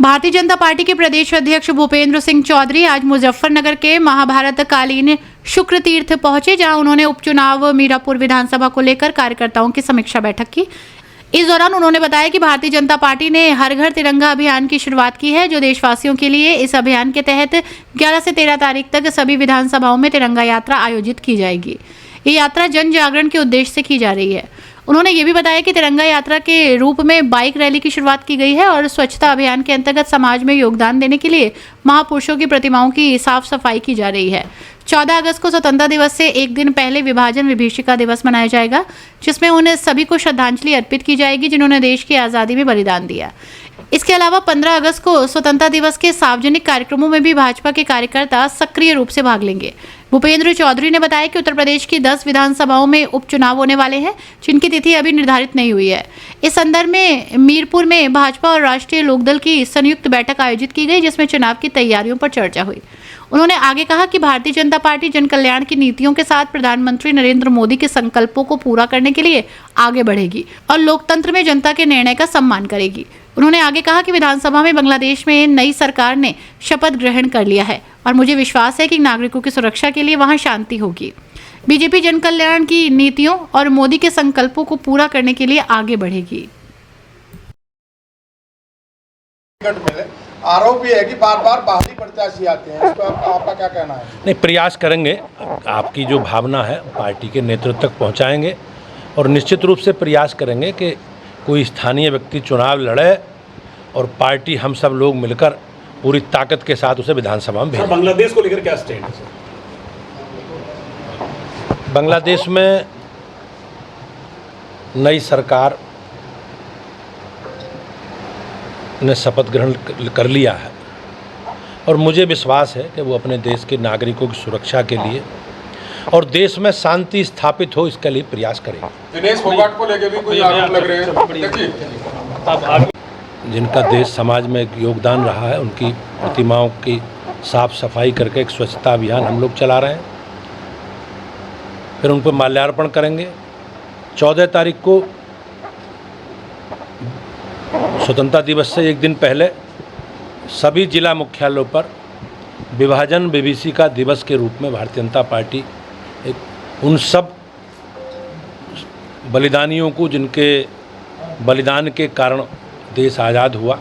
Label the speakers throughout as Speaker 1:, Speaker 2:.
Speaker 1: Bharatiya Janata party के प्रदेश अध्यक्ष भूपेंद्र सिंह चौधरी आज मुजफ्फरनगर के महाभारत कालीन शुक्र तीर्थ पहुंचे, जहां उन्होंने उपचुनाव मीरापुर विधानसभा को लेकर कार्यकर्ताओं की समीक्षा बैठक की। इस दौरान उन्होंने बताया कि भारतीय जनता पार्टी ने हर घर तिरंगा अभियान की शुरुआत की है, जो देशवासियों के लिए इस अभियान के तहत 11 से 13 तारीख तक सभी विधानसभाओं में तिरंगा यात्रा आयोजित की जाएगी। ये यात्रा जन जागरण के उद्देश्य से की जा रही है। उन्होंने ये भी बताया कि तिरंगा यात्रा के रूप में बाइक रैली की शुरुआत की गई है और स्वच्छता अभियान के अंतर्गत समाज में योगदान देने के लिए महापुरुषों की प्रतिमाओं की साफ सफाई की जा रही है। 14 अगस्त को स्वतंत्रता दिवस से एक दिन पहले विभाजन विभीषिका दिवस मनाया जाएगा, जिसमें उन्हें सभी को श्रद्धांजलि अर्पित की जाएगी जिन्होंने देश की आज़ादी में बलिदान दिया। इसके अलावा 15 अगस्त को स्वतंत्रता दिवस के सार्वजनिक कार्यक्रमों में भी भाजपा के कार्यकर्ता सक्रिय रूप से भाग लेंगे। भूपेंद्र चौधरी ने बताया कि उत्तर प्रदेश की 10 विधानसभाओं में उपचुनाव होने वाले हैं, जिनकी तिथि अभी निर्धारित नहीं हुई है। इस संदर्भ में मीरपुर में भाजपा और राष्ट्रीय लोकदल की संयुक्त बैठक आयोजित की गई, जिसमें चुनाव की तैयारियों पर चर्चा हुई। उन्होंने आगे कहा कि भारतीय जनता पार्टी जन कल्याण की नीतियों के साथ प्रधानमंत्री नरेंद्र मोदी के संकल्पों को पूरा करने के लिए आगे बढ़ेगी और लोकतंत्र में जनता के निर्णय का सम्मान करेगी। उन्होंने आगे कहा कि विधानसभा में बांग्लादेश में नई सरकार ने शपथ ग्रहण कर लिया है और मुझे विश्वास है कि नागरिकों की सुरक्षा के लिए वहां शांति होगी। बीजेपी जन कल्याण की नीतियों और मोदी के संकल्पों को पूरा करने के लिए आगे बढ़ेगी।
Speaker 2: आरोप ये है कि बार बार बाहरी प्रत्याशी आते हैं, इस पर आपका क्या कहना है?
Speaker 3: नहीं, प्रयास करेंगे, आपकी जो भावना है पार्टी के नेतृत्व तक पहुंचाएंगे और निश्चित रूप से प्रयास करेंगे कि कोई स्थानीय व्यक्ति चुनाव लड़े और पार्टी हम सब लोग मिलकर पूरी ताकत के साथ उसे विधानसभा में भेजें।
Speaker 4: बांग्लादेश को लेकर क्या स्टैंड है?
Speaker 3: बांग्लादेश में नई सरकार ने शपथ ग्रहण कर लिया है और मुझे विश्वास है कि वो अपने देश के नागरिकों की सुरक्षा के लिए और देश में शांति स्थापित हो, इसके लिए प्रयास करेंगे।
Speaker 2: दिनेश फोगाट को लेकर भी कोई आरोप लग रहे हैं?
Speaker 3: जिनका देश समाज में योगदान रहा है, उनकी प्रतिमाओं की साफ सफाई करके एक स्वच्छता अभियान हम लोग चला रहे हैं। फिर उन पर माल्यार्पण करेंगे। 14 तारीख को स्वतंत्रता दिवस से एक दिन पहले सभी जिला मुख्यालयों पर विभाजन विभीषिका दिवस के रूप में भारतीय जनता पार्टी उन सब बलिदानियों को, जिनके बलिदान के कारण देश आज़ाद हुआ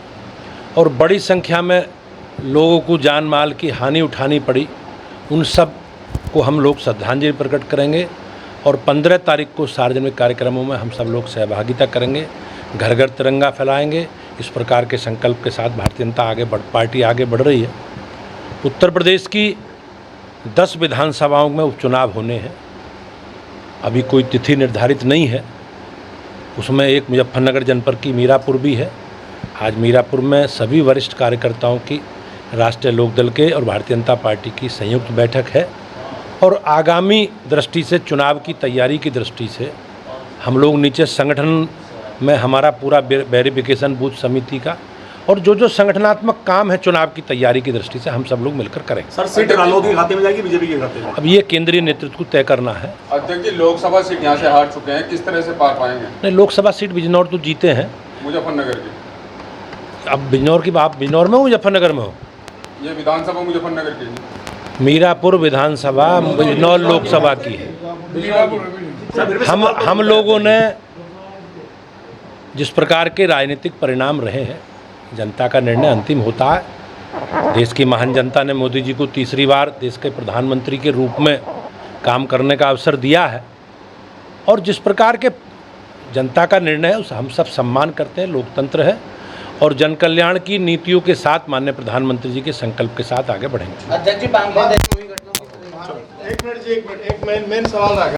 Speaker 3: और बड़ी संख्या में लोगों को जान माल की हानि उठानी पड़ी, उन सब को हम लोग श्रद्धांजलि प्रकट करेंगे और 15 तारीख को सार्वजनिक कार्यक्रमों में हम सब लोग सहभागिता करेंगे, घर घर तिरंगा फैलाएंगे। इस प्रकार के संकल्प के साथ भारतीय जनता पार्टी आगे बढ़ रही है। उत्तर प्रदेश की 10 विधानसभाओं में उपचुनाव होने हैं, अभी कोई तिथि निर्धारित नहीं है। उसमें एक मुजफ्फरनगर जनपद की मीरापुर भी है। आज मीरापुर में सभी वरिष्ठ कार्यकर्ताओं की राष्ट्रीय लोकदल के और भारतीय जनता पार्टी की संयुक्त बैठक है और आगामी दृष्टि से, चुनाव की तैयारी की दृष्टि से हम लोग नीचे संगठन में हमारा पूरा वेरिफिकेशन बूथ समिति का और जो संगठनात्मक काम है चुनाव की तैयारी की दृष्टि से हम सब लोग मिलकर करेंगे।
Speaker 4: सर, सीट रालोद के खाते में जाएगी, बीजेपी के खाते में?
Speaker 3: अब ये केंद्रीय नेतृत्व को तय करना है।
Speaker 2: अध्यक्ष जी, लोकसभा सीट यहाँ से हार चुके हैं, किस तरह से पार पाएंगे?
Speaker 3: नहीं, लोकसभा सीट बिजनौर तो जीते हैं।
Speaker 2: मुजफ्फरनगर की?
Speaker 3: अब बिजनौर की, आप बिजनौर में हो मुजफ्फरनगर में हो?
Speaker 2: ये विधानसभा मुजफ्फरनगर की है।
Speaker 3: मीरापुर विधानसभा बिजनौर लोकसभा की है। हम लोगों ने जिस प्रकार के राजनीतिक परिणाम रहे हैं, जनता का निर्णय अंतिम होता है। देश की महान जनता ने मोदी जी को तीसरी बार देश के प्रधानमंत्री के रूप में काम करने का अवसर दिया है और जिस प्रकार के जनता का निर्णय है उसे हम सब सम्मान करते हैं। लोकतंत्र है और जन कल्याण की नीतियों के साथ माननीय प्रधानमंत्री जी के संकल्प के साथ आगे बढ़ेंगे।
Speaker 5: अध्यक्ष जी, एक मिनट मेन सवाल